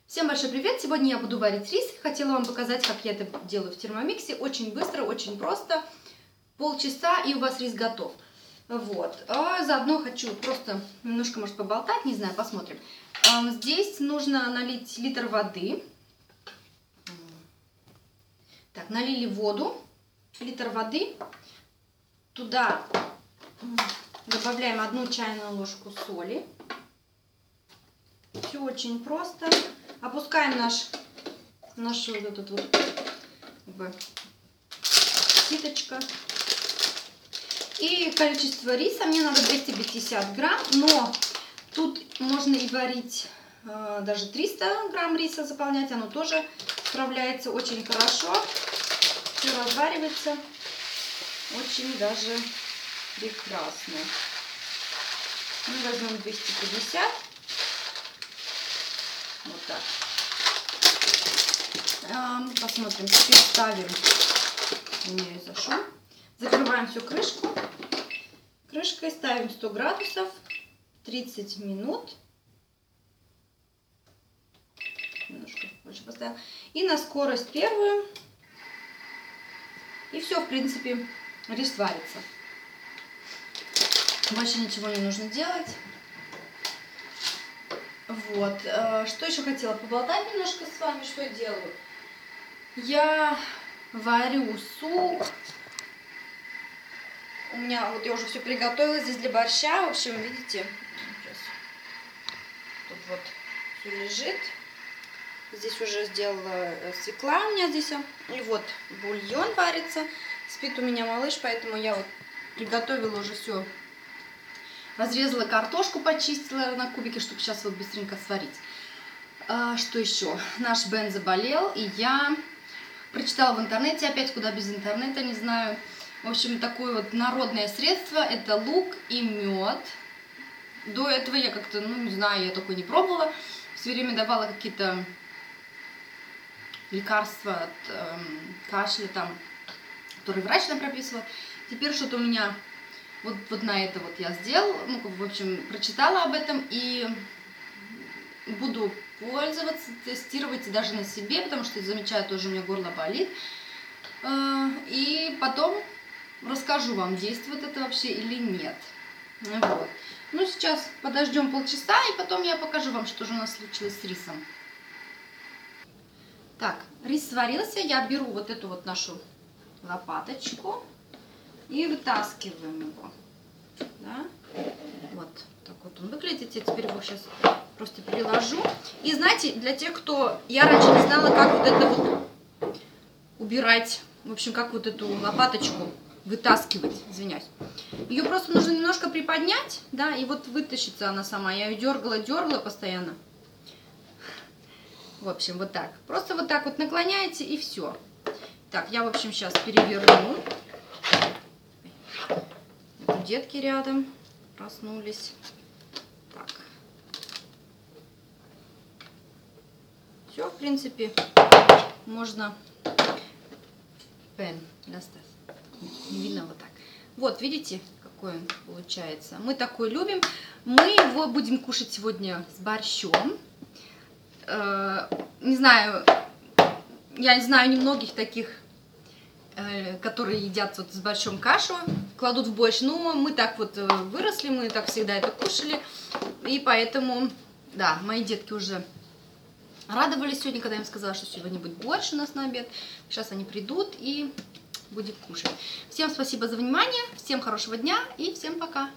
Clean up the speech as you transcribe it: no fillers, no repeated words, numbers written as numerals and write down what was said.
Всем большой привет! Сегодня я буду варить рис. Хотела вам показать, как я это делаю в термомиксе. Очень быстро, очень просто. Полчаса и у вас рис готов. Вот. А заодно хочу просто немножко, может, поболтать, не знаю, посмотрим. Здесь нужно налить литр воды. Так, налили воду, литр воды. Туда добавляем 1 чайную ложку соли. Все очень просто. Опускаем нашу вот эту вот ситочка. И количество риса мне надо 250 грамм, но тут можно и варить даже 300 грамм риса заполнять, оно тоже справляется очень хорошо. Все разваривается очень даже прекрасно. Мы возьмем 250. Вот так. Посмотрим. Теперь ставим. Извиняюсь за шум. Закрываем всю крышку. Крышкой ставим 100 градусов. 30 минут. Немножко больше поставим. И на скорость первую. И все, в принципе, рис варится. Больше ничего не нужно делать. Вот. Что еще хотела поболтать немножко с вами, что я делаю. Я варю суп. У меня, вот я уже все приготовила здесь для борща. В общем, видите, сейчас тут вот все лежит. Здесь уже сделала свекла у меня здесь. И вот бульон варится. Спит у меня малыш, поэтому я вот приготовила уже все. Разрезала картошку, почистила на кубики, чтобы сейчас вот быстренько сварить. Что еще? Наш Бен заболел, и я прочитала в интернете, опять куда без интернета, не знаю. В общем, такое вот народное средство, это лук и мед. До этого я как-то, ну не знаю, я такое не пробовала. Все время давала какие-то лекарства от кашля, там, которые врач нам прописывал. Теперь что-то у меня... Вот на это вот я сделала, ну, в общем, прочитала об этом и буду пользоваться, тестировать даже на себе, потому что замечаю, тоже у меня горло болит. И потом расскажу вам, действует это вообще или нет. Вот. Ну, сейчас подождем полчаса, и потом я покажу вам, что же у нас случилось с рисом. Так, рис сварился, я беру вот эту вот нашу лопаточку. И вытаскиваем его. Да? Вот так вот он выглядит. Я теперь его сейчас просто переложу. И знаете, для тех, кто... Я раньше не знала, как вот это вот убирать. В общем, как вот эту лопаточку вытаскивать. Извиняюсь. Ее просто нужно немножко приподнять. Да, и вот вытащится она сама. Я ее дергала постоянно. В общем, вот так. Просто вот так вот наклоняете и все. Так, я, в общем, сейчас переверну. Детки рядом проснулись. Так. Все, в принципе, можно... Пен, достать. Не видно вот так. Вот, видите, какой он получается. Мы такой любим. Мы его будем кушать сегодня с борщом. Не знаю, я не знаю немногих таких, которые едят вот с борщом кашу, кладут в борщ. Но мы так вот выросли, мы так всегда это кушали. И поэтому, да, мои детки уже радовались сегодня, когда я им сказала, что сегодня будет борщ у нас на обед. Сейчас они придут и будем кушать. Всем спасибо за внимание, всем хорошего дня и всем пока!